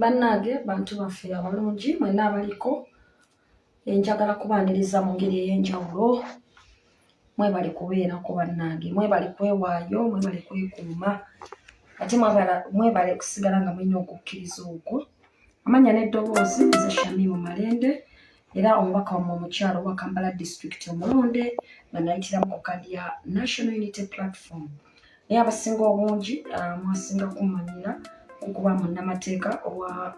Bannange bantu baffe abalungi mwenna abaliko njagala kubaaniriza mu ngeri ey'enjawulo. Mwebale kubeerako bannange, mwebale kwewaayo, mwebale kwekuuma, ate mwebale kusigala nga mulina okukkiriza okwo. Amanya n'eddoboozi nze Shamimu Malende era omubaka wammwe omukyalo wa Kampala District omulonde nga nayitira mu kkaadi ya National Unity Platform. Naye abasinga obungi mwasinga kummanyira okuba munnamateeka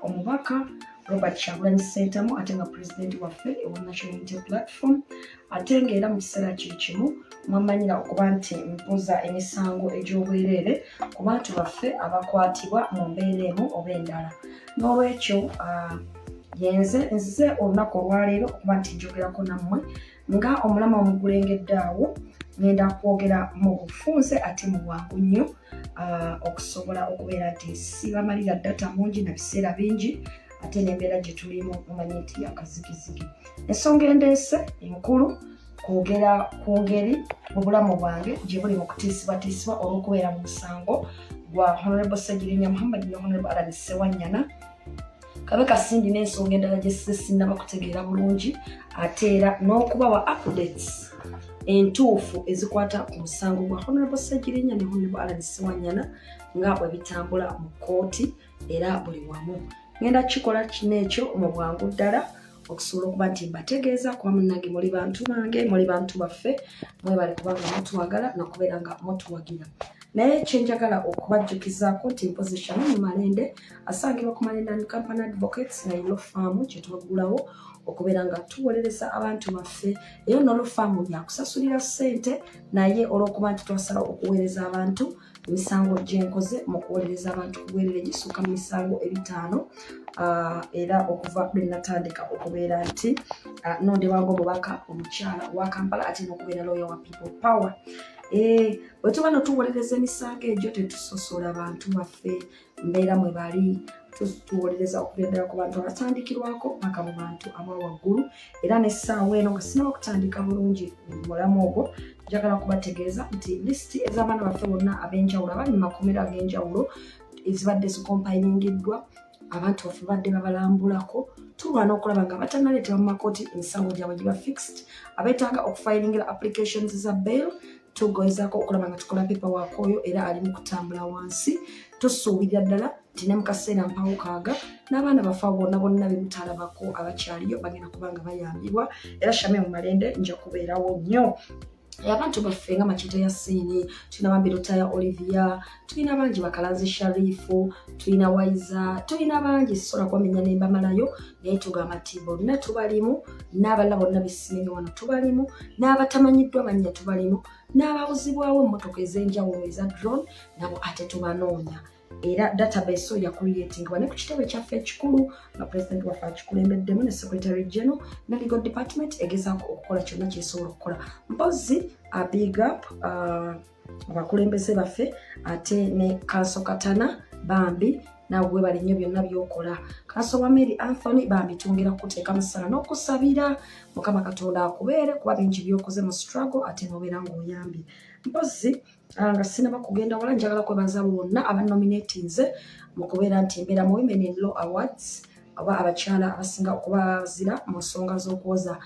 omubaka Robert Kyagulanyi Ssentamu ate nga pulezidenti waffe ewa National Unity Platform, ate ng'era mu kiseera kye kimu mwamanyira okuba nti mpuuza emisango egy'obwereere ku bantu baffe abakwatibwa mu mbeera emu oba endala. N'olwekyo nzize olunaku olwaleero okuba nti njogerako nammwe nga omulama omugulengedde awo, ngenda kwogera mu bufunze ate mu bwangu nnyo okusobola okubeera nti sibamalira data mungi na biseera bingi ate n'embeera gye tulimu mumanyi nti yakazigizigi. Ensonga endeese enkulu kwogera ku ngeri mu bulamu bwange gye buli mu kutiisibwatiisibwa olw'okubeera mu musango gwa Honorable Ssegirinya Muhammad ne Honorable Allan Ssewanyana. Kabe kasindi n'ensonga endala gye sinnaba kutegeera bulungi ate era n'okubawa updates entuufu ezikwata ku musango gwa Honorable Ssegirinya ne Honorable Allan Ssewanyana nga bwe bitambula mu kkooti era buli wamu. Ngenda kikola kineekyo mu bwangu ddala okusobola okuba nti mbategeeza kuba munnange muli bantu bange, muli bantu baffe, mwebale kubanga mutuwagala nokubeera nga mutuwagira. Naye kyenjagala okubajjukizaako nti mpozi Shamimu Malende asangibwa ku Malende and Company Advocates na law firm kye twaggulawo okubeera nga tuwolereza abantu baffe. Eyo no law firm yakusasulira ssente naye olw'okuba nti twasala okuweereza abantu emisango gyenkoze mu kuwolereza abantu ku bwereere gisukka mu misango 5 era okuva lwe natandika okubeera nti nondebwanga omubaka omukyala wa Kampala ate n'okubeera lawyer wa People Power. Bwe tuba notuwolereza emisango egyo tetusosola abantu baffe mbeera mwe bali, tuwolereza okubeera ddala ku bantu abatandikirwako paka mu bantu abawaggulu. Era n'essaawa eno nga sinaba kutandika bulungi mulamu ogwo, njagala kubategeeza nti lisiti ez'abaana baffe bonna ab'enjawulo abali mu makomero ag'enjawulo ezibadde zikompayiningiddwa abantu baffe badde babalambulako, tulwana okulaba nga batannaleetebwa mu makooti emisango gyabwe giba fixed. Abeetaaga okufayiringira applications za bail tugoyezaako okulaba nga tukola paperwork oyo era ali mu kutambula wansi. Tusuubirira ddala nti ne mu kaseera mpawukaaga n'abaana baffe bonna be mutalabako abakyaliyo bagenda kubanga bayambibwa era Shamimu Malende nja kubeerawo nnyo. Abantu baffe nga Machete Yassini, tulina Bambiruta ya Olivia, tulina bangi Bakalanzi Sharifu, tulina Waiza, tulina bangi sisobola kubamenya ne mbamalayo, naye tugamba nti bonna tubalimu, n'abalala bonna besimenye wano tubalimu, n'abatamanyiddwa mannya tubalimu, n'ababuzibwawo emmotoka ez'enjawulo eza drone nabo ate tubanoonya. Era database ya creatingwa ne ku kitebe kyaffe ekikulu nga president waffe akikulembeddemu ne secretary general ne legal department egezaako okukola kyonna kyesobola okukola. Mpozi a big up abakulembeze baffe ate ne Kanso Katana Bambi nawe webale nnyo byonna by'okola. Kanso wa Mary Anthony Bambi twongera kuteeka musala n'okusabira Mukama Katonda akubeere kuba bingi by'okoze mu struggle ate n'obeera ng'oyambye. Mpozi nga sinaba kugenda wala njagala kwebaza bonna abanominatinze mu kubeera nti mbeera mu Women in Law Awards aba abakyala abasinga okubazira mu nsonga z'okwoza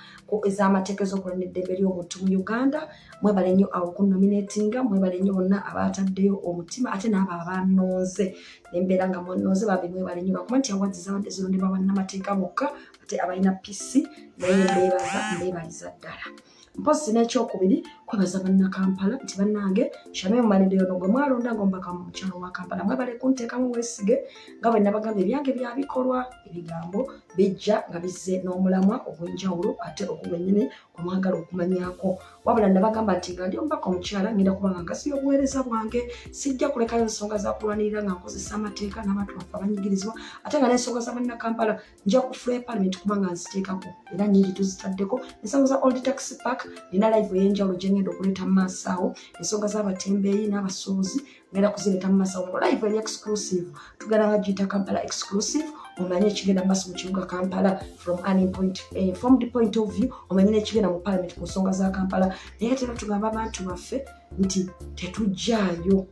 ez'amateeka ez'okulwanira eddembe ly'obuntu mu Uganda. Mwebale nnyo awo kunominatinga, mwebale nnyo bonna abataddeyo omutima ate n'abo abanooze nembeera nga munooze Bambi mwebale nnyo lwakuba nti awards zabadde zirondebwa bannamateeka bokka ate abalina PC naye mbeebaliza ddala. Mpozi n'ekyokubiri kwebaza bannakampala nti bannange Shamimu Malende yono gwe mwalonda ng'omubaka mu mukyalo wa Kampala mwebale kunteekamu weesige nga bwe nabagamba ebyange bya bikolwa ebigambo bijja nga bizze n'omulamwa ogw'enjawulo ate ogwenyini gwe mwagala okumanyaako. Wabula nabagamba nti nga ndi omubaka omukyala ngenda kuba nga ngasiya obuweereza bwange, sijja kulekayo ensonga za kulwanirira nga nkozesa amateeka n'abantu baffe abanyigirizibwa ate nga n'ensonga za bannakampala nja kufula parliament kuba nga nziteekako era nnyingi tuzitaddeko. Ensonga za Old Taxi Park nina live ey'enjawulo gye ngenda okuleeta mu maaso awo, ensonga z'abatembeeyi n'abasuubuzi ngenda kuzireeta mu maaso awo live eri exclusive tugenda bagiyita Kampala exclusive. Omanye ekigenda mu maaso mu kibuga Kampala from the point of view omanye n'ekigenda mu parliament ku nsonga za Kampala. Naye tera tugamba abantu baffe nti tetujjaayo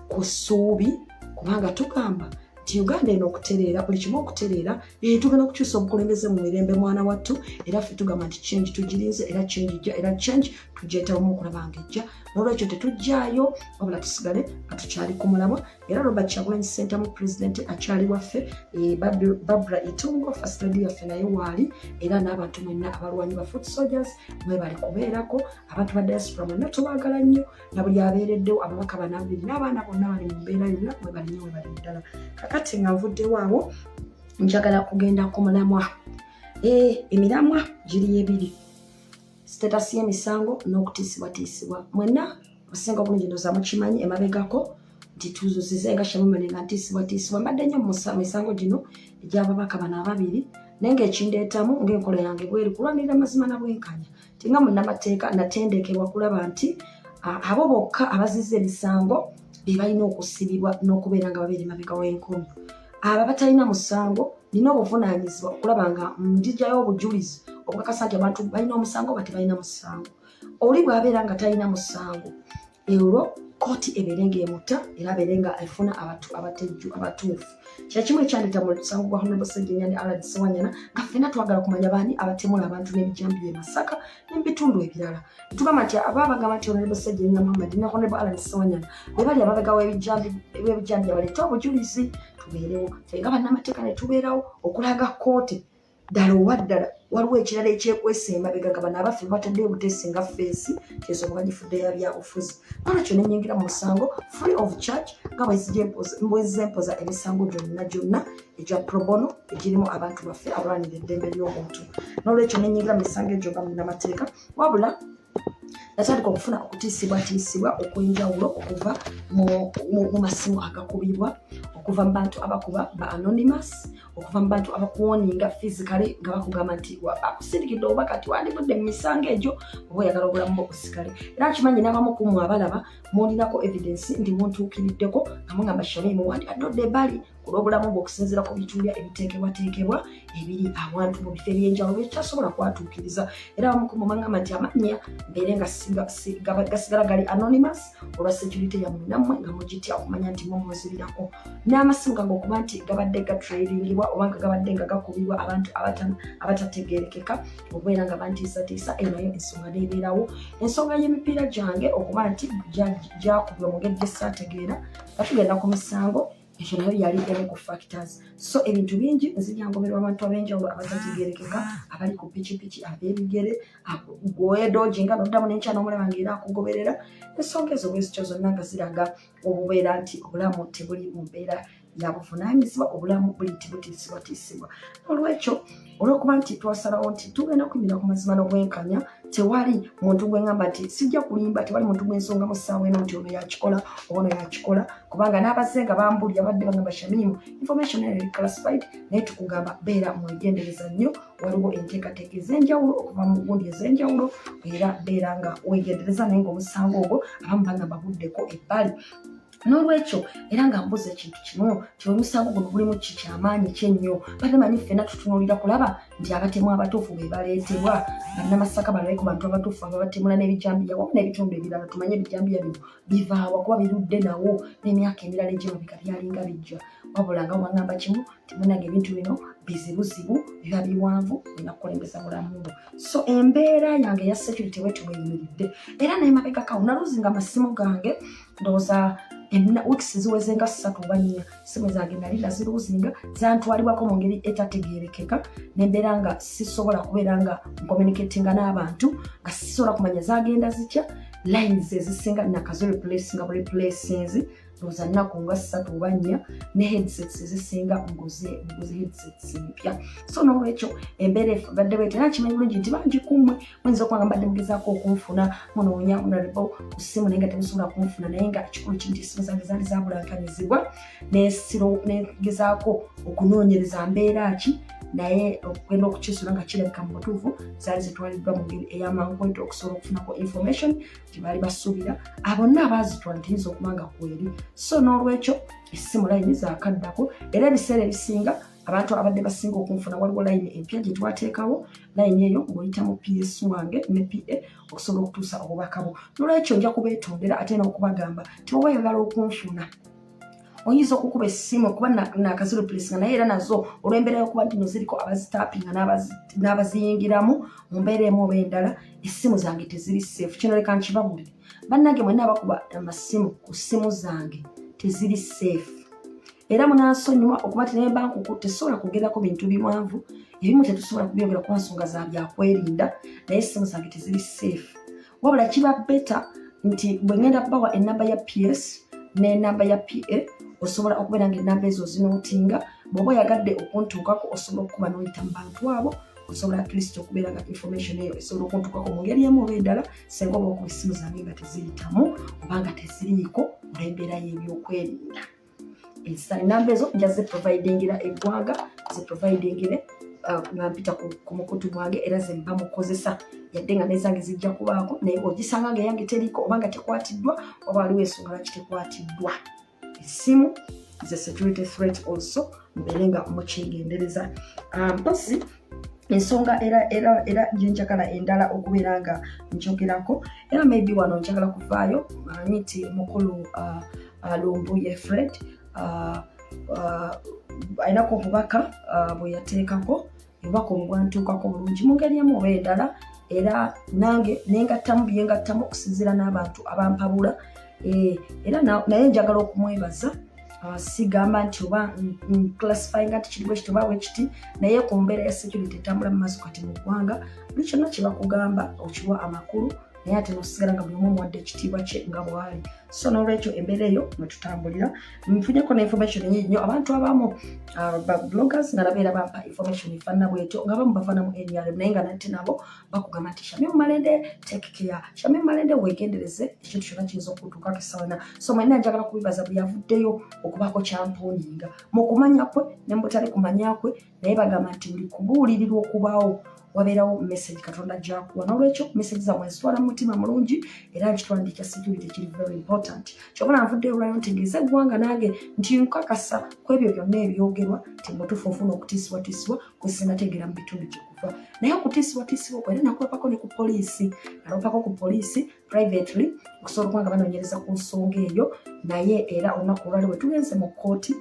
ku ssuubi kubanga tugamba nti Uganda eno okutereera buli kimu okutereera tugenda kukyusa obukulembeze mu mirembe mwana wattu era ffe tugamba nti change tugirinze era change ejja era change tugyetamu okulaba ng'ejja n'olwekyo tetujjaayo wabula tusigale nga tukyali ku mulamwa era Robert Kyagulanyi Ssentamu president akyali waffe Barbara Itungo first lady yaffe naye waali era n'abantu mwenna abalwanyi ba foot soldiers mwe bali kubeerako abantu ba diaspora mwenna tubaagala nnyo na buli abeereddewo ababaka banabiri n'abaana bonna bali mu mbeera yonna mwe bali nnyo mwe bali ddala kakati nga nvuddewo awo njagala kugenda ku mulamwa emiramwa giri ebiri status y'emisango n'okutiisibwatiisibwa mwenna obusinga obulungi ndowooza mukimanyi emabegako nti tuzuzize nga Shamumani nga ntiisibwatiisibwa mbadde nnyo mu misango gino egy'ababaka bano ababiri naye ng'ekindeetamu ng'enkola yange bweri kulwanirira mazima na bwenkanya tinga munnamateeka natendekebwa kulaba nti abo bokka abazizza emisango be balina okusibibwa n'okubeera nga babeera emabega w'enkono abo batalina musango nina obuvunaanyizibwa okulaba nga njijjayo obujulizi obukakasa nti abantu balina omusango oba tebalina musango oli bw'abeera nga talina musango olwo kooti ebeere ng'emuta era abeere nga efuna abatuufu kya kimu ekyandeta mu musango gwa Honorable Ssejjennya ne Alad Ssewanyana nga ffenna twagala kumanya baani abatemula abantu n'ebijambiya e Masaka n'ebitundu ebirala tugamba nti ababagamba nti Honorable Ssejjennya Muhammad ne Honorable Alad Ssewanyana be bali ababega w'ebijambiya baleeta obujulizi tubeerewo fenga bannamateeka ne tubeerawo okulaga kooti ddala owa ddala waliwo ekirala ekyekwesa emabega ga bano abaffe bataddeyo obuteesi nga feesi kyesooka gifudde ya byabufuzi nolwekyo ne nnyingira mu musango free of charge nga bwezempoza emisango gyonna egya pro bono egirimu abantu baffe abalwanira eddembe ly'omuntu nolwekyo ne nnyingira mu misango egyo nga munnamateeka wabula natandika okufuna okutiisibwatiisibwa okw'enjawulo okuva mu masimu agakubibwa okuva mu bantu abakuba ba anonymous okuva mu bantu abakuwoninga physically nga bakugamba nti akusindikidde obubaka nti wandivudde mu misango egyo oba oyagala obulamu bwo busigale era nkimanyi n'abamu ku mmwe abalaba mulinako evidence nti muntuukiriddeko nga mugamba Shamimu wandi adodde ebbali kulw'obulamu bwe okusinziira ku bitulya ebiteekebwateekebwa ebiri abantu mu bifo eby'enjawulo byekyasobola kwatuukiriza era abamu ku mmwe bagamba nti amannya mbeere nga gasigala gali anonymous olwa security yammwe nammwe nga mugitya okumanya nti mumuzibirako n'amasimu gange okuba nti gabadde gatrairingibwa oba nga gabadde nga gakubibwa abantu abatategeerekeka okubeera nga bantiisatiisa eyo nayo ensonga neebeerawo ensonga y'emipiira gyange okuba nti gyakubibwa mu ngeri gyesaategeera nga tugenda ku misango ekyo nayo yali emu ku factors so ebintu bingi nziryangoberwa abantu ab'enjawulo abatategeerekeka abali ku pikipiki ab'ebigere gwedoji nga noddamu n'enkyana omulaba ng'era akugoberera ensonga ezo bwezityo zonna nga ziraga obubeera nti obulamu tebuli mu mbeera yabuvunaanyizibwa obulamu buli nti butiisibwatiisibwa olwekyo olw'okuba nti twasalawo nti tugenda kuyimira ku mazima n'obwenkanya tewali muntu gweŋŋamba nti sijja kulimba tewali muntu gwensonga mu ssaawa eno nti ono yakikola oba ono yakikola kubanga n'abazze nga bambulya badde bagamba Shamimu information eri classified naye tukugamba beera mwegendereza nnyo waliwo enteekateeka ez'enjawulo okuva mu gundi ez'enjawulo era beera nga wegendereza naye ng'omusango ogwo abamu bagamba buddeko ebbali n'olwekyo era nga mbuza ekintu kimu ti omusango guno gulimu kikyamaanyi kyennyo batamanyi ffenna tutunuulira kulaba nti abatemu abatuufu be baleetebwa bannamasaka balabe ku bantu abatuufu ababatemula n'ebijambiya wamu n'ebitundu ebirala tumanye ebijambiya bino bivaawa kuba birudde nawo n'emyaka emirala egy'emabega byalinga bijja wabula nga wagamba kimu timunange ebintu bino bizibuzibu biba biwanvu olina kukulembeza bulamu bwo so embeera yange eya security wetu bweyimiridde era n'emabega kawo naluzinga amasimu gange ndowooza weeks ziweze nga 3 oba 4 simu zange nali naziruzinga zantwalibwako mu ngeri etategeerekeka nembeera nga sisobola kubeera nga nkomunikatinga n'abantu nga sisobola kumanya zagenda zitya lines ezisinga nakazo replace nga replaces ndowooza nnaku nga 3 oba 4 ne headsets ezisinga nguze headsets mpya so n'olwekyo embeera badde bwete era kimanyi bulungi nti bangi kummwe muyinza okuba nga mbadde mugezaako okunfuna munoonya honorable ku ssimu naye nga temusobola kunfuna naye nga kikulu kinti essimu zange zaali zabulankanyizibwa negezaako okunoonyereza mbeera ki naye okugenda okukyusula nga kirabika mu butuufu zaali zitwaliddwa mu ngeri ey'amankwete okusobola okufunako information gye baali basuubira abonna abaazitwala teyinza okuba nga kweri so n'olwekyo essimu layini zaakaddako era ebiseera ebisinga abantu abadde basinga okunfuna waliwo layini empya gye twateekawo layini eyo ng'oyita mu PS wange ne PA okusobola okutuusa obubaka bwo n'olwekyo nja kubeetondera ate n'okubagamba ti oba oyagala okunfuna oyinza okukuba essimu okuba nakaziro please nga naye era nazo olw'embeera y'okuba nti no ziriko abazitappinga n'abaziyingiramu mu mbeera emu oba endala essimu zange teziri safe. Kino leka nkibabulire bannange mwenna abakuba amasimu ku ssimu zange teziri safe. Era munansonyiwa okuba ti naye bankuku tesobola kugerako bintu biwanvu ebimu tetusobola kubyogera ku nsonga za byakwerinda naye essimu zange teziri safe. Wabula kiba beta nti bwe ngenda kubawa enamba ya PS n'enamba ya PA osobola okubeera nga enamba ezo zinootinga bw'oba oyagadde okuntuukako osobola okuba n'oyita mu bantu abo osobola at least okubeera nga information eyo esobola okuntuukako mu ngeri emu oba endala singa oba okuba essimu zange nga teziyitamu oba nga teziriiko olw'embeera y'ebyokwerinda. Enamba ezo nja ziprovidingira eggwanga ziprovidingire nga mpita ku mukutu gwange era ze mba mukozesa yadde nga n'ezange zijja kubaako naye ogisanga nga eyange teriiko oba nga tekwatiddwa oba waliwo ensonga lwaki tekwatiddwa. Essimu is a security threat also mbeere nga mukyegendereza. Mpozi ensonga era gyenjagala endala okubeera nga njogerako era maybe wano njagala kuvaayo manyi nti mukulu Lumbuye Fred ayinako obubaka bwe yateekako obubaka obugwantuukako bulungi mu ngeri emu oba endala era nange nengattamu byengattamu okusinziira n'abantu abampabula era naye njagala okumwebaza sigamba nti oba classifyinga nti kiri bwe kiti oba bwe kiti naye ku mbeera ya security etambula mu maaso kati mu ggwanga buli kyonna kye bakugamba okiwa amakulu naye ate nosigala nga buli omu omuwadde ekitiibwa kye nga bwali. So n'olwekyo embeera eyo mwe tutambulira nfunyeeko n'information nyingi nnyo abantu abamu bloggers nga nabeera bampa information efaanana bwetyo nga bamu bavaanamu NRM naye nga nate nabo bakugamba nti Shamim Malende take care Shamim Malende weegendereze ekintu kyonna kiyinza okutuukako essaawa. So mwenna njagala kubibaza bwe yavuddeyo okubaako kyampuuninga mu kumanya kwe ne mu butali kumanya kwe naye bagamba nti buli kubuulirirwa okubaawo wabeerawo message Katonda gy'akuwa. N'olwekyo message zammwe nzitwala mu mutima mulungi era nkitwandiika security kiri very important. Kyokka nvuddeyo olwayo ntegeeza eggwanga nange nti nkakasa ku ebyo byonna ebyogerwa ti mutuufu ofuna okutiisibwatiisibwa kwe sinnategeera mu bitundu gyekuva naye okutiisibwatiisibwa okwo era nakulapako ne ku poliisi nalopako ku poliisi privately okusobola okuba nga banoonyereza ku nsonga eyo naye era olunaku olwaliwe tugenze mu kkooti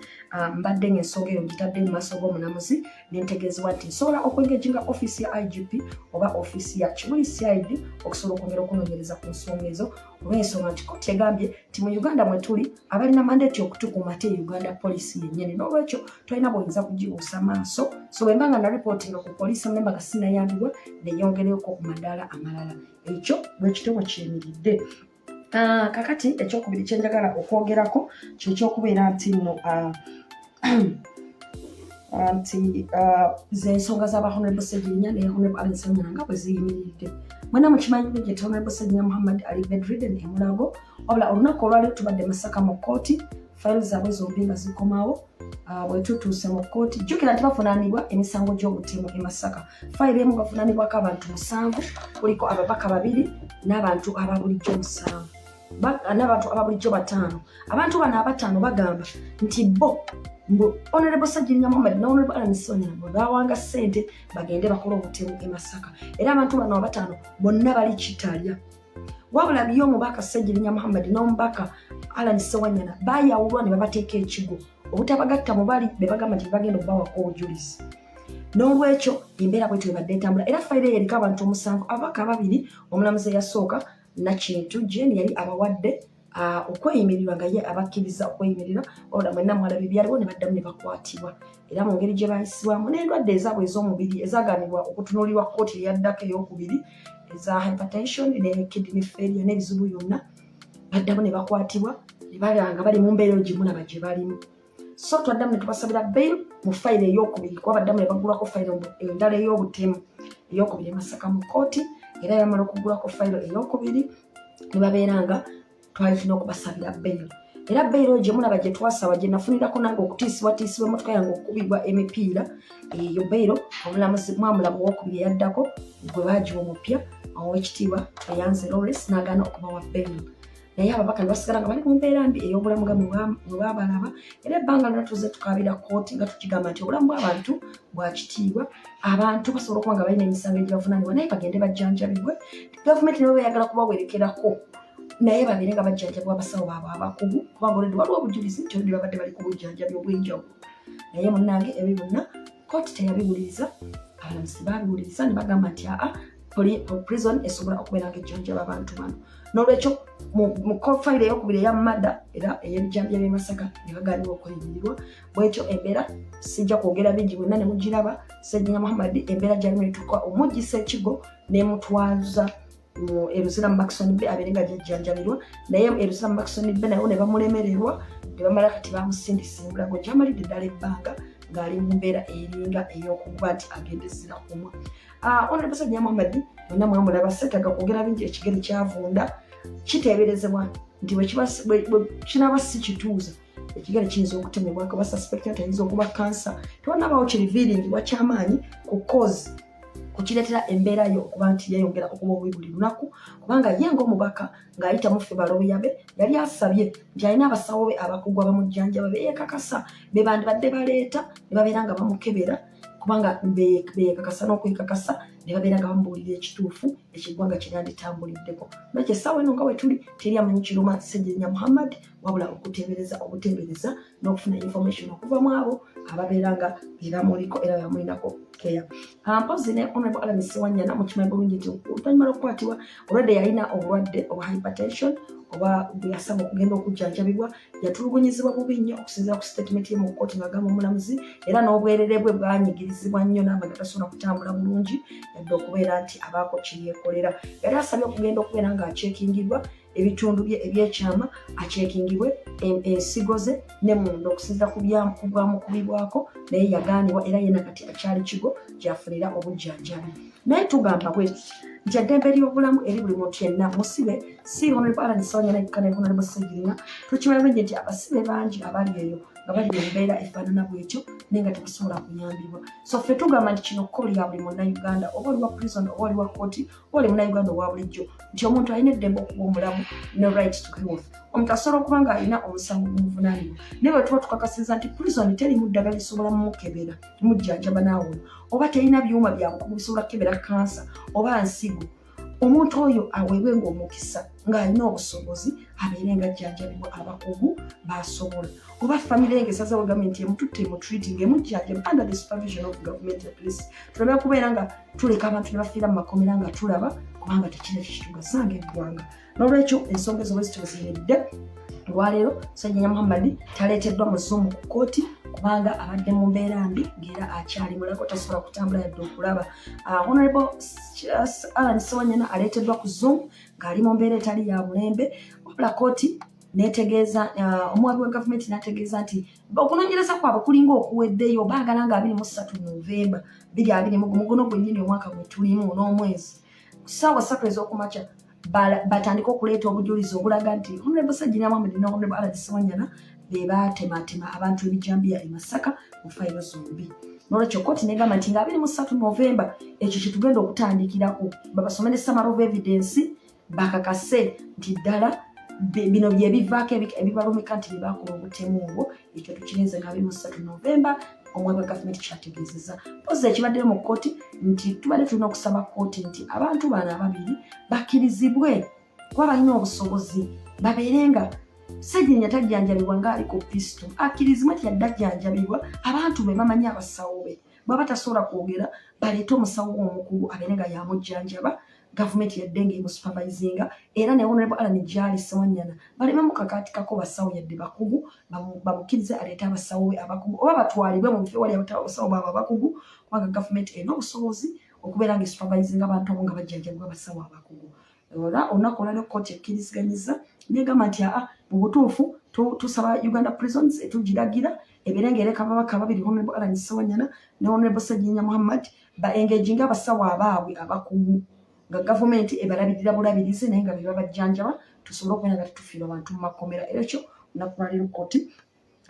mbadde ng'ensonga eyo ngitadde mu maaso g'omunamuzi nentegeezebwa nti nsobola okwengeginga ofiisi ya IGP oba ofiisi ya Kimuli CID okusobola okwongera okunoonyereza ku nsonga ezo olw'ensonga nti kkooti egambye nti mu Uganda mwe tuli abalina mandeeti okutukuuma ate Uganda poliisi yennyini n'olwekyo tolina bw'oyinza kugibuusa maaso so bwe mba nga naripootinga ku poliisi nemba nga sinnayambibwa neyongereko ku madaala amalala ekyo bwe kitobo kyemiridde. Kakati ekyokubiri kyenjagala okwogerako kyekyokubeera nti nno ze ensonga z'aba Honorable Ssegirinya ne Honorable Allen Sserunya nga bwe ziyimiridde. Mwena mukimanyi Bridget Honorable Ssegirinya Muhammad Ali bedridden e Mulago wabula olunaku olwaleero tubadde Masaka mu kkooti fayiro zaabwe zombi nga zikomawo bwe tutuuse mu kkooti jjukira nti bavunaanibwa emisango gy'obutemu e Masaka. Fayiro emu bavunaanibwako abantu 7 kuliko ababaka 2 n'abantu ababulijjo 7 n'abantu ababulijjo 5. Abantu bano abataano bagamba nti bo Honorable Ssegirinya Muhammad ne Honorable Allen Sserunya bwe bawanga ssente bagende bakole obutemu e Masaka era abantu bano abataano bonna bali Kitalya wabula biyo omubaka Ssegirinya Muhammad n'omubaka Allen Sserunya bayawulwa ne babateeka ekigo obutabagatta mu bali be bagamba nti bagenda okubawako obujulizi. N'olwekyo embeera bwetyo ebadde etambula era fayiro eyo eriko abantu 7 ababaka 2 omulamuzi eyasooka Nakintu Jane yali abawadde okweyimirirwa nga ye abakkiriza okweyimirira wabula mwenna mwalabye byaliwo ne baddamu ne bakwatibwa era mu ngeri gye bayisibwamu n'endwadde ezaabwe ez'omubiri ezaaganibwa okutunuulirwa kkooti eyaddako ey'okubiri eza hypertension ne kidney failure n'ebizibu byonna baddamu ne bakwatibwa ne balanga bali mu mbeera eyo gye mulaba gye balimu. So twaddamu ne tubasabira bail mu fayiro ey'okubiri kuba baddamu ne bagulako fayiro endala ey'obutemu ey'okubiri e Masaka mu kkooti era yamala okugulako fayiro ey'okubiri ne babeera nga twali tulina okubasabira bail era bail gye mulaba gye twasaba gye nafunirako nange okutiisibwatiisibwa emmotoka yange okukubibwa emipiira eyo bail omulamuzi mwamulaba owokubiri eyaddako gwe baagiwa omupya ow'ekitiibwa Ayanze Lawrence n'agaana okubawa bail naye ababaka ne basigala nga bali mu mbeera mbi ey'obulamu bwe baabalaba era ebbanga lonna tuze tukaabira kkooti nga tukigamba nti obulamu bw'abantu bwa kitiibwa abantu basobola okuba nga balina emisango egye bavunaanibwa naye bagende bajjanjabibwe. Gavumenti nabo beeyagala kubawerekerako naye babeere nga bajjanjabwa abasawo baabwe abakugu kubanga oledi waliwo obujulizi nti oledi babadde bali ku bujjanjabi obw'enjawulo naye munnange ebyo byonna kooti teyabiwuliriza abalamuzi babiwuliriza ne bagamba nti prison esobola okubeera nga ejjanjaba abantu bano n'olwekyo mu fayiro eyokubiri eya mada era ey'ebijjambya by'e Masaka ne bagaanibwa okweyimirirwa bwekyo embeera sijja kwogera bingi bwenna ne mugiraba Ssejjennya Muhammad embeera gyalimu etuuka omugisa ekigo n'emutwaza Eruzira Maxon Bay abeere nga jjajjanjabirwa naye Eruzira Maxon Bay nayo ne bamulemererwa ne bamala kati bamusindisa embulago gyamalidde ddala ebbanga ng'ali mu mbeera eringa ey'okuba nti agendezera kumwa Honorable Ssejjennya Muhammad yonna mwamulaba seetaga kwogera bingi ekigere kyavunda kiteeberezebwa nti bwe kinaba si kituuza ekigere kiyinza okutemebwa kuba suspected ayinza okuba kansa tewanabawo kiriviiringibwa kyamaanyi ku cause kukireetera embeera yo okuba nti yeyongera okuba obubi buli lunaku kubanga ye ng'omubaka ng'ayita mu February Obuyabe yali asabye nti alina abasawo be abakugu abamujjanjaba beekakasa be bandibadde baleeta ne babeera nga bamukebera kubanga beekakasa n'okwekakasa ne babeera nga bamubuulira ekituufu ekiggwanga kiryanditambuliddeko nakyo essaawa eno nga we tuli teri amanyi kiruma Ssejjennya Muhammad wabula okutembereza n'okufuna information okuva mu abo ababeera nga bebamuliko era bamulinako keya mpozi ne Honorable Allan Ssewanyana mukimanyi bulungi nti oluvannyuma lw'okukwatibwa olwadde yalina obulwadde obwa hypertension oba bwe yasaba okugenda okujjanjabibwa yatulugunyizibwa bubi nnyo okusinziira ku statement ye mu kkooti ng'agamba omulamuzi era n'obwerere bwe bwanyigirizibwa nnyo n'amagye tasobola kutambula bulungi yadde okubeera nti abaako kyeyeekolera yali asabye okugenda okubeera ng'akyekingibwa ebitundu bye ebyekyama akyekingibwe ensigo ze ne munda okusinziira ku bwamukubibwako naye yagaanibwa era yena kati akyali kigo gyafunira obujjanjabi naye tugamba bwe nti eddembe ly'obulamu eri buli muntu yenna musibe si Honorable Allan Ssewanyana yekka ne Honorable Ssegirinya tukimanyi bulungi nti abasibe bangi abali eyo nga bali mu mbeera efaanana bwetyo naye nga tebasobola kuyambibwa so ffe tugamba nti kino kko lya buli munnayuganda oba oli wa prison oba oli wa kooti oba oli munnayuganda owa bulijjo nti omuntu alina eddembe okuba omulamu ne right to health omuntu asobola okuba ng'alina omusango gumuvunaanibwa naye bwe tuba tukakasiza nti prison terimu ddagala lisobola mumukebera mujjanjaba naawe oba terina byuma byabukugu bisobola kukebera kansa oba nsigo omuntu oyo aweebwe ng'omukisa ng'alina obusobozi abeere nga ajjanjabibwa abakugu b'asobola oba famire ng'esazeewo gavumenti emututte emutreati ng'emujjanjaba under the supervision of government at least tulabe okubeera nga tuleka abantu ne bafiira mu makomera nga tulaba kubanga tekina kikitugasa ng'eggwanga n'olwekyo ensonga ezo bwe zituziiridde olwaleero Ssejjennya Muhammad taleeteddwa mu Zoom ku kkooti kubanga abadde mu mbeera mbi ng'era akyali mulago tasobola kutambula yadde okulaba Honorable Allan Ssewanyana aleeteddwa ku Zoom ng'ali mu mbeera etali ya bulembe wabula kkooti netegeeza omuwabi wa gavumenti n'ategeeza nti okunoonyereza kwabwe kulinga okuweddeyo baagala nga 23 Novemba 2020 guno gwennyini omwaka gwe tulimu n'omwezi ssaawa 3 ez'okumakya batandika okuleeta obujulizi obulaga nti Honorable Ssejjennya Muhammad ne Honorable Allan Ssewanyana be baatematema abantu ebijjambiya e Masaka mu fayiro zombi n'olwekyo kkooti negamba nti nga 23 Novemba ekyo kye tugenda okutandikirako babasomere summary of evidence bakakase nti ddala bino bye bivaako ebibalumika nti bye baakola obutemu obwo ekyo tukirinze nga 23 Novemba omwaka gavumenti kyategeezezza mpozi ekibaddeyo mu kkooti nti tubadde tulina okusaba kkooti nti abantu bano ababiri bakkirizibwe kuba balina obusobozi babeere nga Ssejjennya tajjanjabibwa ng'ali ku pisto akkirizibwe nti yadde ajjanjabibwa abantu be bamanyi abasawo be bw'aba tasobola kwogera baleete omusawo omukugu abeere nga yamujjanjaba gavumenti yadde ng'emusupervisinga era ne Honorable Allan Ssewanyana baleme mukakaatikako basawo yadde bakugu bamukkirize aleete abasawo be abakugu oba batwalibwe mu bifo wali abasawo baabo abakugu kubanga gavumenti erina obusobozi okubeera ng'esupervisinga abantu abo nga bajjanjabibwa abasawo abakugu era olunaku olwaliro kkooti ekkiriziganyiza negamba nti mu butuufu tusaba Uganda Prisons etugiragira ebeere ng'ereka ababaka babiri Honorable Allan Ssewanyana ne Honorable Ssejjennya Muhammad baengaginga abasawo abaabwe abakugu nga gavumenti ebalabirira bulabirizi naye nga beba bajjanjaba tusobole okubeera nga tutufiirwa abantu mu makomera era ekyo olunaku lwaliro kkooti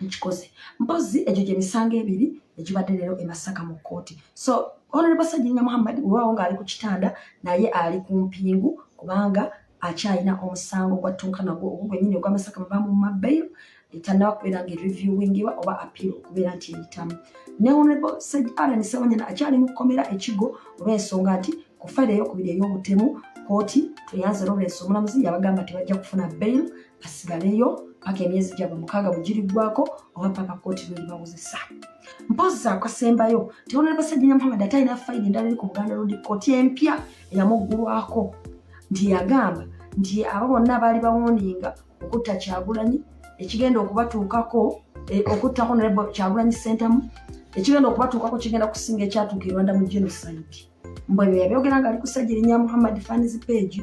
ekikoze mpozi egyo gye misango ebiri egibadde leero e Masaka mu kkooti so Honorable Ssejjennya Muhammad weewaawo ng'ali ku kitanda naye ali ku mpingu kubanga akyalina omusango gwattunka nagwo ogwo gwennyini ogwa Masaka mubaamu mu mabairo etannaba kubeera ng'ereviewingibwa oba appeal okubeera nti eyitamu ne Honorable Allan Ssewanyana akyali mu kkomera ekigo olw'ensonga nti ku fayiro ey'okubiri ey'obutemu kooti teyanze Lawrence omulamuzi yabagamba tebajja kufuna bail basigaleyo paka emyezi gyabwe 6 bugiriggwako oba paka kooti lwelibawozesa. Mpozi akasembayo tiwona Basajja Muhammad atalina fayini endala eri ku Buganda Road Court empya eyamuggulwako nti yagamba nti abo bonna baali bawuninga okutta Kyagulanyi ekigenda okubatuukako okutta Honorable Kyagulanyi Ssentamu ekigenda okubatuukako kigenda kusinga ekyatuuka e Rwanda mu genocide. Mbwe yabyogera nga ali ku Sajjirinya Muhammad fans page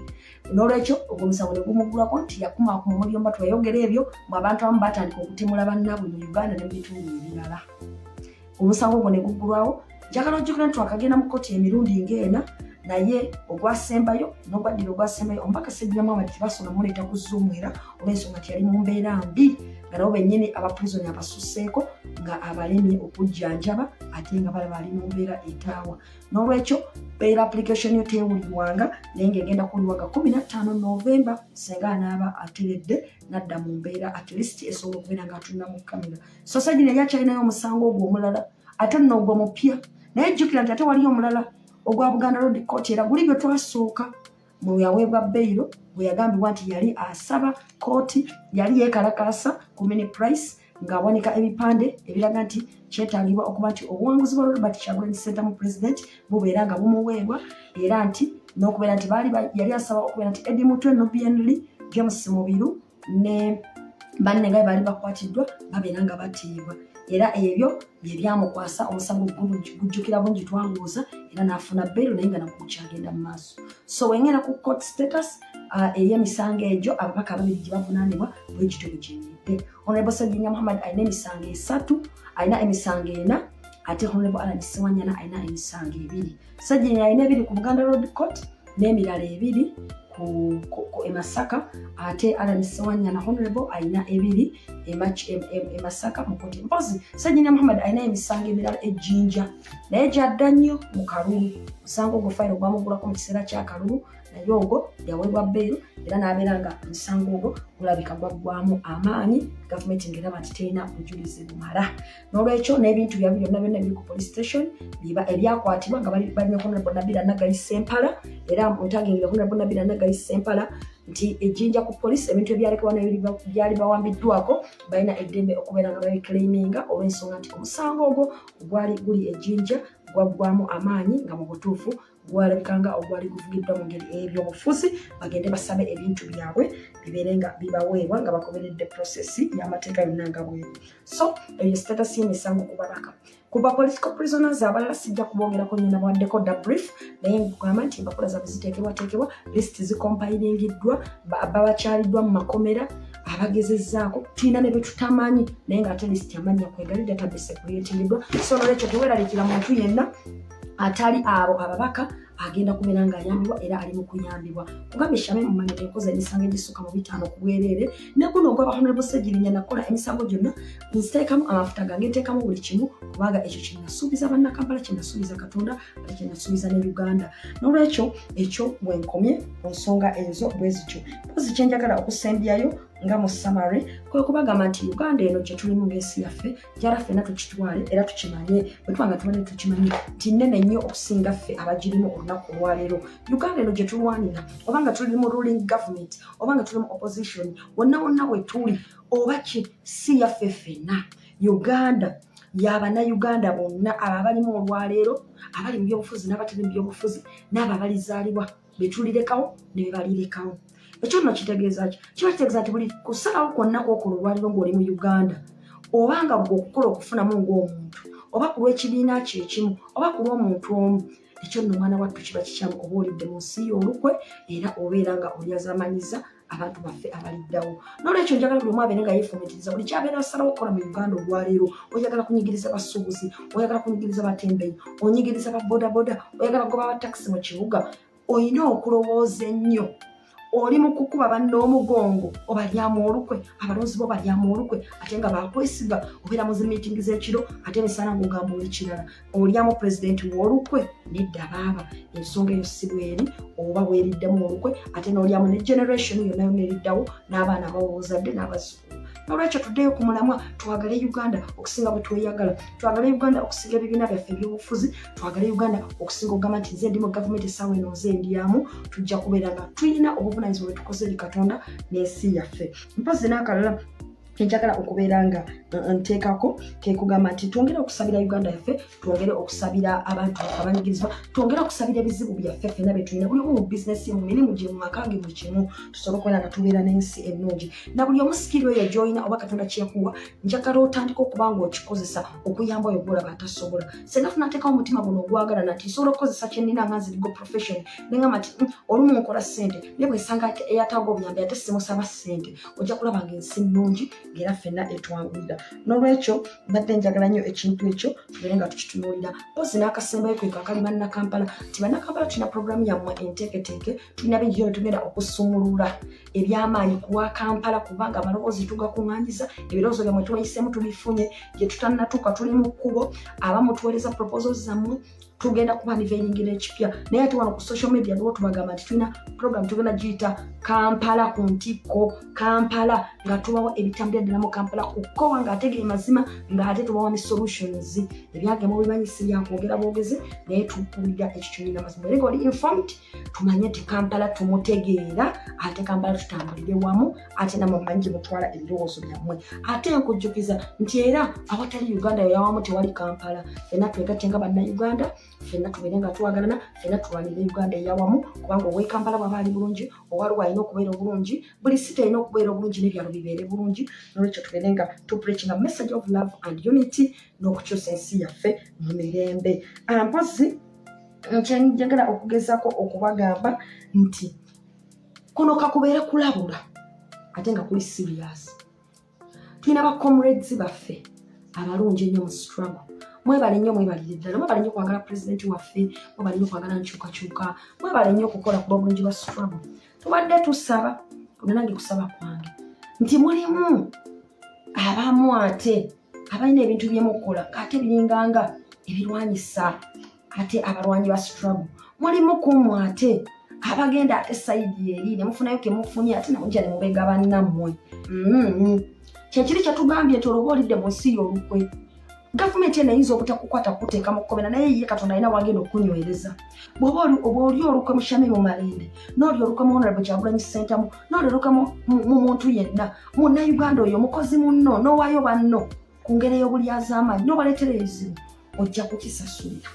n'olwekyo ogwo omusango ne gumuggulwako nti yakuma ku Muliyomba twayogera ebyo mu abantu abamu batandika okutemula bannaabwe mu Uganda ne mu bitundu ebirala. Omusango ogwo ne guggulwawo. Njagala ojjukira nti wakagenda mu kkooti emirundi ng'ena naye ogwasembayo n'ogwaddira ogwasembayo omubaka Sajjirinya Muhammad tebasobola muleeta ku Zoom era olw'ensonga nti yali mu mbeera mbi nga nabo bennyini abaprisoni abasusseeko nga abalemye okujjanjaba ate nga balaba ali mu mbeera etaawa. N'olwekyo bail application yo teewulirwanga naye ng'egenda kuwulirwa 15 Novemba singa anaaba ateredde n'adda mu mbeera at least esobola okubeera ng'atulina mu kamera. So Sajjirinya yali akyalinayo omusango ogwo omulala ate nno ogwo mupya naye jjukira nti ate waliyo omulala ogwa Buganda Road Court era guli gwe twasooka mu yaweebwa bail bwe yagambibwa nti yali asaba kooti yali yeekalakaasa ku mini price ng'aboneka ebipande ebiraga nti kyetaagibwa okuba nti obuwanguzi bwa Robert Kyagulanyi Ssentamu president bubeera nga bumuweebwa era nti n'okubeera nti yali asaba okubeera nti Eddie Mutwe Nobienri James Mubiru ne banne nga baali bakwatiddwa babeera nga batiibwa era ebyo bye byamukwasa omusango gujjukira bungi twanguuza era n'afuna bail naye nga nagwo kyagenda mu maaso. So wengera ku court status ey'emisango egyo ababaka ababiri gye bavunaanibwa bwe gityo bwe gyeyidde. Honorable Sajjirinya Muhammad alina emisango 3 alina emisango 4 ate Honorable Allan Ssewanyana alina emisango 2. Sajjirinya alina 2 ku Buganda Road Court n'emirala 2 ku Masaka ate Allan Ssewanyana Honorable alina 2 e Masaka mu kooti. Mpozi Sajjirinya Muhammad alina emisango emirala ejjinja naye gyadda nnyo mu kalulu. Musango ogwo fayiro gwamuggulako mu kiseera kya kalulu naye ogwo yaweebwa bail era n'abeera nga omusango ogwo gulabika gwaggwamu amaanyi gavumenti ng'eraba nti terina bujulizi bumala. N'olwekyo n'ebintu byabwe byonna biri ku police station ebyakwatibwa nga balina Honorable Nabila Naggayi Ssempala era muntagingire Honorable Nabila Naggayi Ssempala nti ejjinja ku police ebintu ebyalekebwa byali bawambiddwako balina eddembe okubeera nga babiclaiminga olw'ensonga nti omusango ogwo gwali guli ejjinja gwaggwamu amaanyi nga mu butuufu gwalabikanga ogwali guvugiddwa mu ngeri ebyobufuzi bagende basabe ebintu byabwe bibeere nga bibaweebwa nga bagoberedde prosesi y'amateeka yonna nga bweru. So eyo status y'emisango ku babaka. Ku ba political prisoners abalala sijja kubongerako nyina bwaddeko da brief naye nkugamba nti embakola zaabwe ziteekebwateekebwa lisiti zikompayiringiddwa babakyaliddwa mu makomera abagezezzaako tulina ne bye tutamanyi naye ng'ate lisiti amannya kwegali database creatingiddwa. So n'olwekyo teweeralikira muntu yenna atali abo ababaka agenda kubeera ng'ayambibwa era ali mu kuyambibwa. Kugamba Shamim Mumanya tekoze emisango egisukka mu 5 ku bwereere ne guno ogw'aba Honorable Sajjirinya nakola emisango gyonna nziteekamu amafuta gange nteekamu buli kimu kubanga ekyo kye nasuubiza bannakampala kye nasuubiza Katonda ate kye nasuubiza ne Uganda. N'olwekyo ekyo bwenkomye ku nsonga ezo bwe zityo. Mpozi kye njagala okusembyayo nga mu summary kwe kubagamba nti Uganda eno gye tulimu ng'ensi yaffe gyala ffenna tukitwale era tukimanye bwe tubanga tubane tukimanye nti nnene nnyo okusinga ffe abagirimu olunaku olwaleero. Uganda eno gye tulwanira obanga tuli mu ruling government obanga tuli mu opposition wonna we tuli oba ki si yaffe ffenna. Uganda y'Abannayuganda bonna abo abalimu olwaleero abali mu byobufuzi n'abatali mu byobufuzi n'abo abalizaalibwa be tulirekawo ne be balirekawo. Ekyo nno kitegeeza ki? Kiba kitegeeza nti buli kusalawo kwonna kw'okola olwaliro ng'oli mu Uganda obanga gwe okukola okufunamu ng'omuntu oba ku lw'ekibiina kye ekimu oba ku lw'omuntu omu ekyo nno mwana wattu kiba kikyamu oba olidde mu nsi y'olukwe era obeera nga olyazamanyiza abantu baffe abaliddawo. N'olwekyo njagala buli omu abeere nga yeefumitiriza buli kyabeera asalawo okukola mu Uganda olwaleero. Oyagala kunyigiriza basuubuzi, oyagala kunyigiriza batembeeyi, onyigiriza babodaboda, oyagala kugoba abatakisi mu kibuga, olina okulowooza ennyo. Oli mu kukuba banne omugongo obalyamu olukwe abalonzi bo balyamu olukwe ate nga bakwesiga obeera mu zimiitingi z'ekiro ate emisana ng'ogamba oli kirala olyamu pulezidenti w'olukwe nedda baaba ensonga eyo si bweri oba weeriddemu olukwe ate n'olyamu ne generation yonna yonna eriddawo n'abaana bawozadde n'abazzukulu. Nolwekyo tuddeyo ku mulamwa twagale Uganda okusinga bwe tweyagala, twagale Uganda okusinga ebibiina byaffe eby'obufuzi, twagale Uganda okusinga okugamba nti nze ndi mu gavumenti essaawa eno nze ndyamu. Tujja kubeera nga tulina obuvunaanyizibwa bwe tukoze eri Katonda n'ensi yaffe. Mpozi n'akalala njagala okubeera nga nteekako ke kugamba nti twongere okusabira Uganda yaffe, twongere okusabira abantu abanyigirizibwa, twongere okusabira ebizibu byaffe ffenna bye tulina, buli omu mu bizinesi ye, mu mirimu gye, mu maka ge, mu kimu, tusobole okubeera nga tubeera n'ensi ennungi. Na buli omu sikiri oyo gy'olina oba Katonda kye yakuwa, njagala otandika okuba nga okikozesa okuyamba oyo gw'olaba atasobola. Singa tunaateekawo omutima guno ogwagala nti nsobola okukozesa kye nnina nga nzirigo profession, ne ngamba nti olumu nkola ssente, naye bw'esanga eyataaga obuyambi ate simusaba ssente, ojja kulaba ng'ensi nnungi ng'era ffenna etwanguyira. N'olwekyo mbadde njagala nnyo ekintu ekyo tubeere nga tukitunuulira. Mpozi n'akasembayo kwe kakali bannakampala nti bannakampala tulina puroguramu yammwe enteeketeeke, tulina bingi byo tugenda okusumulula eby'amaanyi ku wa Kampala kubanga amaloboozi tugakuŋŋaanyiza, ebirowoozo byammwe tubayiseemu tubifunye, gye tutannatuuka tuli mu kkubo, abamu tuweereza proposals zammwe, tugenda kuba unveiling ekipya. Naye ate wano ku social media niwo tubagamba nti tulina program tugenda giyita Kampala ku ntikko, Kampala nga tubawa ebitambulira ddala mu Kampala ku kkowa ng'ate ge mazima, ng'ate tubawa ne solutions ebyagema obimanyisi byakwogera bwogezi, naye tukulira ekyo kyolina mazima. Era ng'oli informed tumanye nti Kampala tumutegeera, ate Kampala tutambulire wamu, ate namwe mumanyi gye mutwala ebirowoozo byammwe. Ate nkujjukiza nti era awatali Uganda yawamu tewali Kampala. Ffenna twegatte nga bannayuganda, ffenna tubeere nga twagalana, ffenna tulwanire Uganda eyawamu, kubanga ow'e Kampala bw'aba ali bulungi, owaliwo alina okubeera obulungi, buli site alina okubeera obulungi, n'ebyalo bibeere bulungi. Nolwekyo tubeere nga tupreachinga message of love and unity n'okukyusa ensi yaffe mu mirembe. Mpozi njagala okugezaako okubagamba nti kuno kakubeera kulabula ate nga kuli serious. Tulina ba comrades baffe abalungi ennyo mu struggle. Mwebale nnyo, mwebalire ddala, mwebale nnyo kwagala pulezidenti waffe, mwebale nnyo kwagala nkyukakyuka, mwebale nnyo okukola ku bulungi bwa struggle. Tubadde tusaba, nange kusaba kwange nti mulimu abamu ate abalina ebintu byemukola ate biringanga ebirwanyisa ate abalwanyi ba struggle. Mulimu kummwe ate abagenda ate sayidi eri ne mufunayo ke mufunye ate namujja ne mubega bannammwe. Kyekiri kyatugambye nti olwoba olidde mu nsi y'olukwe, gavumenti eno eyinza obutakukwata kuteeka mu kkomera, naye ye Katonda alina wagenda okunywereza. Bw'oba oli olukwe mu Shamim Malende, n'oli olukwe mu Honorable Kyagulanyi Ssentamu, n'oli olukwe mu muntu yenna, munnayuganda oyo omukozi munno, n'owaayo banno ku ngeri y'obulyaz'amaanyi, n'obaleetera ebizibu, ojja kukisasulira.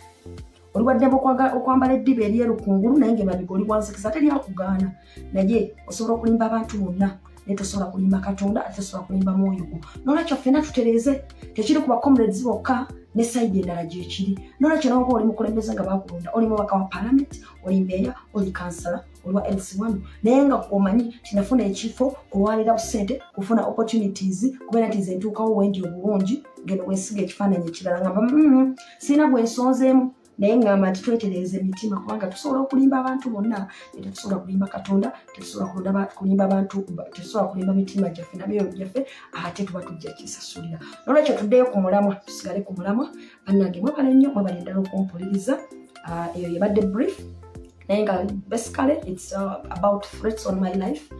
Oli waddemu okwambala eddiba eryeru kungulu naye ng'emabega oli bwansikisa teryakugaana, naye osobola okulimba abantu bonna, naye tosobola kulimba Katonda, ate tosobola kulimba mwoyo gwo. Nolwekyo ffenna tutereeze, tekiri ku bacomrades bokka ne sayidi endala gyekiri. Nolwekyo n'oba oli mukulembeze nga bakulonda, oli mubaka wa parliament, oli mmeeya, oli kansala, oli wa LC1, naye nga omanyi tinafuna ekifo kulwanira busente, kufuna opportunities, kubeera nti nze ntuukawo wendi obulungi, ngeno bwensiga ekifaananyi ekirala ngamba sirina bwensonzeemu, naye ngamba nti twetereeza emitima kubanga tusobola okulimba abantu bonna, tetusobola kulimba Katonda, tetusobola kulimba abantu, tetusobola kulimba mitima gyaffe n'abyoyo gyaffe, ate tuba tujja kisasulira. Nolwekyo tuddeyo ku mulamwa, tusigale ku mulamwa. Bannange mwebale nnyo, mwebale ddala okumpuliriza. Eyo yebadde brief, naye nga basically it's about threats on my life.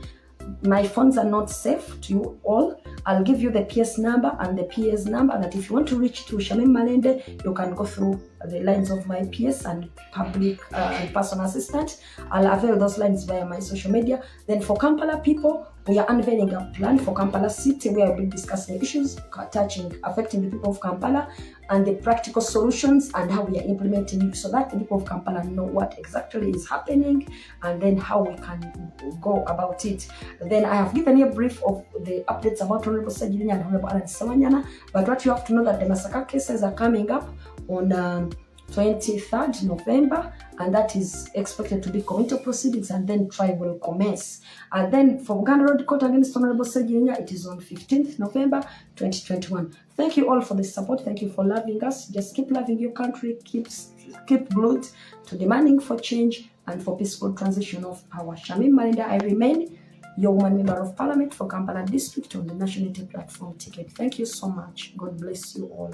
My phones are not safe to you all. I'll give you the PS number and the PS number, that if you want to reach to Shamim Malende, you can go through the lines of my PS and public and personal assistant. I'll avail those lines via my social media. Then for Kampala people, we are unveiling a plan for Kampala City where we'll be discussing issues affecting the people of Kampala and the practical solutions and how we are implementing it so that the people of Kampala know what exactly is happening and then how we can go about it. Then I have given you a brief of the updates about Honorable Ssegirinya and Honorable Alan Sewanyana, but what you have to know that the massacre cases are coming up on 23rd November, and that is expected to be committal proceedings, and then trial will commence. And then for Buganda Road Court against Honorable Ssegirinya, it is on 15th November 2021. Thank you all for the support. Thank you for loving us. Just keep loving your country. Keep glued to demanding for change and for peaceful transition of power. Shamim Malende, I remain your woman member of Parliament for Kampala District on the National Unity Platform ticket. Thank you so much. God bless you all.